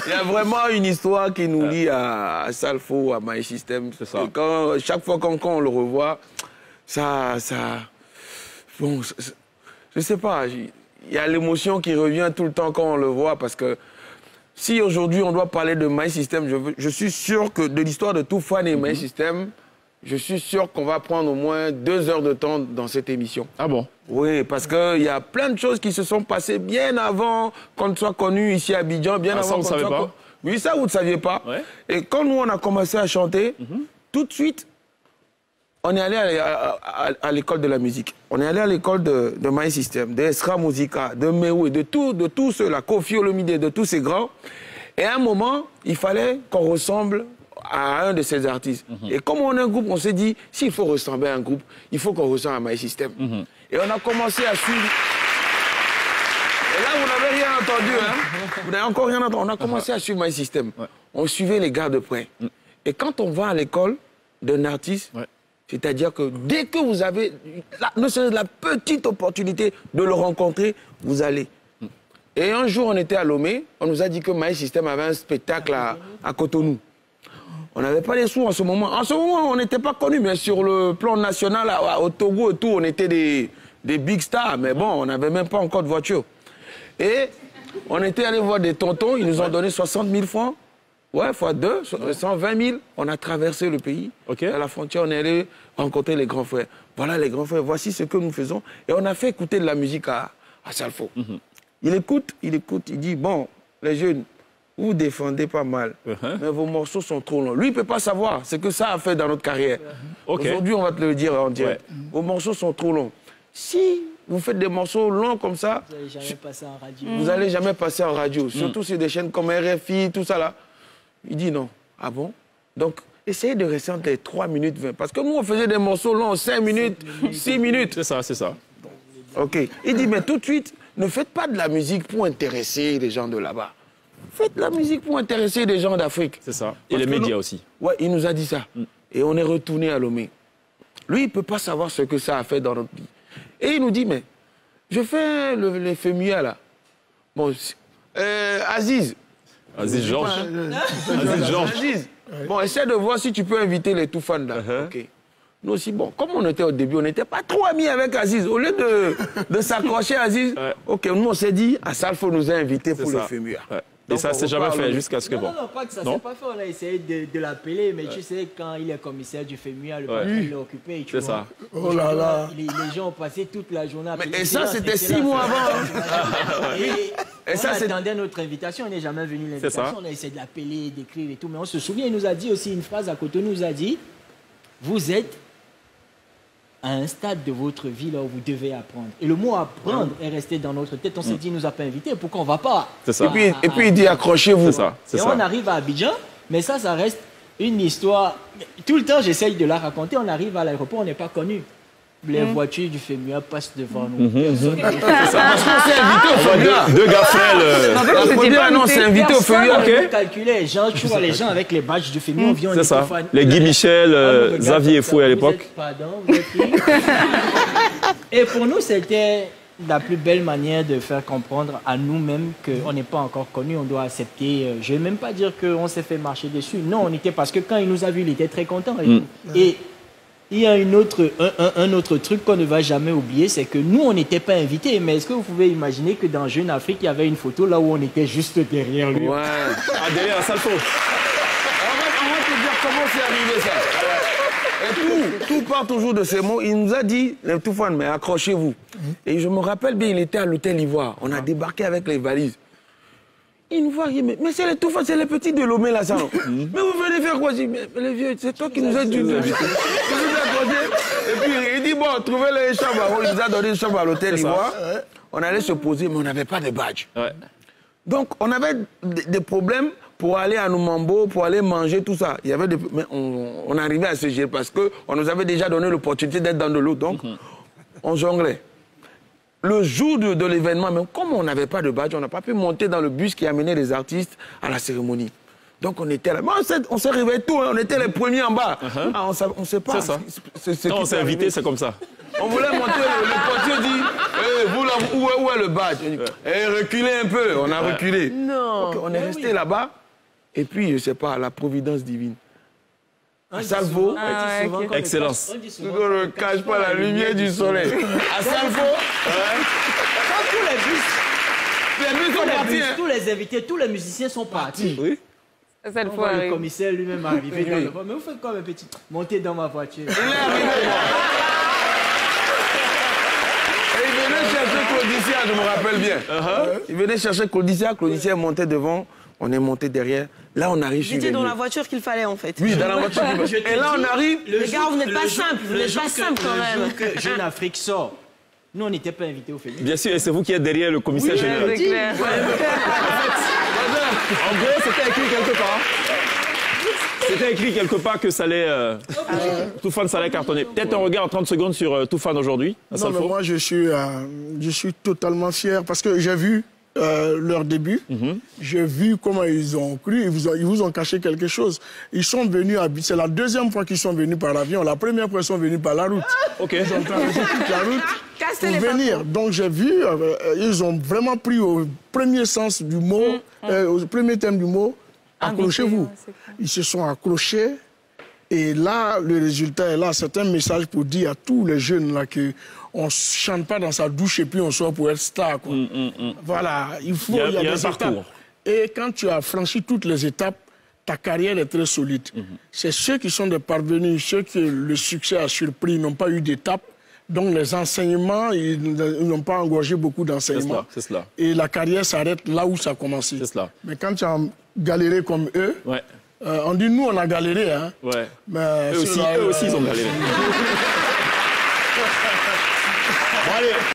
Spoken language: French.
Il y a vraiment une histoire qui nous lie à Salfo, à My System. C'est ça. Chaque fois quand on le revoit, bon, je sais pas, il y a l'émotion qui revient tout le temps quand on le voit, parce que si aujourd'hui on doit parler de My System, je suis sûr que de l'histoire de Toufan et My System, je suis sûr qu'on va prendre au moins 2 heures de temps dans cette émission. Ah bon? Oui, parce qu'il y a plein de choses qui se sont passées bien avant qu'on soit connu ici à Abidjan, bien avant ça, vous ne savez pas? Oui, ça, vous ne saviez pas. Ouais. Et quand nous, on a commencé à chanter, tout de suite, on est allé à l'école de la musique. On est allé à l'école de My System, de Esra Musica, de Mewe, de tous ceux-là, Kofi Olomide, de tous ces grands. Et à un moment, il fallait qu'on ressemble à un de ces artistes. Et comme on est un groupe, on s'est dit, s'il faut ressembler à un groupe, il faut qu'on ressemble à My System. Et on a commencé à suivre. Et là, vous n'avez rien entendu, hein? Vous n'avez encore rien entendu. On a commencé à suivre My System. On suivait les gars de près. Et quand on va à l'école d'un artiste, c'est-à-dire que dès que vous avez la petite opportunité de le rencontrer, vous allez. Et un jour, on était à Lomé, on nous a dit que My System avait un spectacle à Cotonou. On n'avait pas les sous en ce moment. En ce moment, on n'était pas connus, mais sur le plan national, au Togo et tout, on était des big stars. Mais bon, on n'avait même pas encore de voiture. Et on était allé voir des tontons, ils nous ont donné 60 000 francs. Ouais, fois 2, 120 000. On a traversé le pays. À la frontière, on est allé rencontrer les grands frères. Voilà les grands frères, voici ce que nous faisons. Et on a fait écouter de la musique à Salfo. Il écoute, il dit, bon, les jeunes, vous défendez pas mal, mais vos morceaux sont trop longs. Lui, il ne peut pas savoir ce que ça a fait dans notre carrière. Aujourd'hui, on va te le dire en direct. Vos morceaux sont trop longs. Si vous faites des morceaux longs comme ça, vous n'allez jamais passer en radio. Vous n'allez jamais passer en radio. Surtout sur des chaînes comme RFI, tout ça là. Il dit non. Ah bon? Donc, essayez de rester entre les 3 minutes 20. Parce que nous, on faisait des morceaux longs, 5 minutes, 6 minutes. C'est ça, c'est ça. OK. Il dit, mais tout de suite, ne faites pas de la musique pour intéresser les gens de là-bas. Faites de la musique pour intéresser les gens d'Afrique. C'est ça. Et les médias aussi. Ouais, il nous a dit ça. Et on est retourné à Lomé. Lui, il ne peut pas savoir ce que ça a fait dans notre pays. Et il nous dit, mais je fais les FEMUA là. Bon, Aziz. Aziz Georges. Aziz Georges. Aziz. Bon, essaie de voir si tu peux inviter les tout fans là. OK. Nous aussi, bon, comme on était au début, on n'était pas trop amis avec Aziz. Au lieu de s'accrocher à Aziz, OK, nous on s'est dit, à Salfo nous a invités pour les FEMUA. Et ça s'est jamais fait jusqu'à ce que bon. Non, pas que ça s'est pas fait. On a essayé de l'appeler, mais tu sais, quand il est commissaire du FEMUA, le patron il est occupé. C'est ça. Oh là là. Les gens ont passé toute la journée à appeler. Et ça, c'était 6 mois avant. Et ça, on attendait notre invitation, on n'est jamais venu l'invitation. On a essayé de l'appeler, d'écrire et tout. Mais on se souvient, il nous a dit aussi une phrase à côté, il nous a dit, vous êtes à un stade de votre vie là où vous devez apprendre. Et le mot apprendre est resté dans notre tête. On s'est dit, il ne nous a pas invités, pourquoi on ne va pas? C'est ça. Et puis il dit, accrochez-vous. Et on arrive à Abidjan, mais ça reste une histoire. Tout le temps, j'essaye de la raconter. On arrive à l'aéroport, on n'est pas connu. Les voitures du FEMUA passent devant nous. Personne ne parce qu'on s'est invité au FEMUA. Deux gars frêles. La première annonce, c'est invité au FEMUA. On calculait. Tu vois les gens avec les badges du FEMUA, on vient. C'est ça. Les Guy Michel, Xavier Fouet à l'époque. Pardon, vous êtes qui? Et pour nous, c'était la plus belle manière de faire comprendre à nous-mêmes qu'on n'est pas encore connus, on doit accepter. Je ne vais même pas dire qu'on s'est fait marcher dessus. Non, on était parce que quand il nous a vus, il était très content. Et il y a un autre truc qu'on ne va jamais oublier, c'est que nous, on n'était pas invités. Mais est-ce que vous pouvez imaginer que dans Jeune Afrique, il y avait une photo là où on était juste derrière lui? Ouais. Derrière Salfo. On va te dire comment c'est arrivé ça. Et tout part toujours de ces mots. Il nous a dit, les tout fans, mais accrochez-vous. Et je me rappelle bien, il était à l'hôtel Ivoire. On a débarqué avec les valises. Il nous voit, il dit, mais c'est les tout fans, c'est les petits de Lomé là, ça. Mais vous venez faire quoi? Mais les vieux, c'est toi qui nous as dit. Et puis il dit, bon, trouvez les chambres. Il nous a donné une chambre à l'hôtel Ivoire. On allait se poser, mais on n'avait pas de badge. Donc on avait des problèmes pour aller à Noumambo, pour aller manger, tout ça. Il y avait mais on arrivait à se gérer parce qu'on nous avait déjà donné l'opportunité d'être dans de l'eau. Donc on jonglait. Le jour de l'événement, même comme on n'avait pas de badge, on n'a pas pu monter dans le bus qui amenait les artistes à la cérémonie. Donc on était là. On s'est réveillés tout, hein, on était les premiers en bas. On ne sait pas. C'est ça. Quand on s'est invité, c'est comme ça. On voulait monter, le portier dit, vous là, où est le badge? Reculez un peu, on a reculé. Non. Okay, on est resté là-bas, et puis, je ne sais pas, la providence divine. À Salvo, excellence. on ne cache pas la lumière du soleil. À Salvo, quand tous les bus sont partis. Tous les invités, tous les musiciens sont partis. Oui. Cette fois, le commissaire lui-même arrivé dans le voie. Mais vous faites quoi, mes petits? Montez dans ma voiture. Il est arrivé, moi. Et il venait chercher Claudicia, je me rappelle bien. Il venait chercher Claudicia, Claudicia montait devant, on est monté derrière. Là, on arrive sur les J'étais dans lieux. la voiture qu'il fallait, en fait. Oui, dans la voiture. Et là, on arrive. Les gars, vous n'êtes pas simples, vous n'êtes pas simples quand même. Le jour que Jeune Afrique sort, nous, on n'était pas invités au Félix. Bien sûr, et c'est vous qui êtes derrière le commissaire général. C'est clair. En gros, c'était écrit quelque part. C'était écrit quelque part que ça allait. Toufan, ça allait cartonner. Peut-être un regard en 30 secondes sur Toufan aujourd'hui. Non, mais moi, je suis totalement fier parce que j'ai vu leur début. J'ai vu comment ils ont cru. Ils vous ont caché quelque chose. Ils sont venus à... C'est la deuxième fois qu'ils sont venus par l'avion. La première fois, ils sont venus par la route. OK. Ils ont traversé toute la route Cassez pour les venir. papas. Donc, j'ai vu, ils ont vraiment pris au premier sens du mot, au premier thème du mot, accrochez-vous. Ils se sont accrochés. Et là, le résultat est là. C'est un message pour dire à tous les jeunes là que on ne chante pas dans sa douche et puis on sort pour être star. Quoi. Voilà, il faut... Il y a des un étapes. parcours. Et quand tu as franchi toutes les étapes, ta carrière est très solide. C'est ceux qui sont des parvenus, ceux que le succès a surpris, n'ont pas eu d'étape. Donc les enseignements, ils n'ont pas engorgé beaucoup d'enseignements. C'est cela. Et la carrière s'arrête là où ça a commencé. C'est cela. Mais quand tu as galéré comme eux, Ouais. on dit nous on a galéré. Hein, Ouais. mais Eux aussi, ils ont galéré.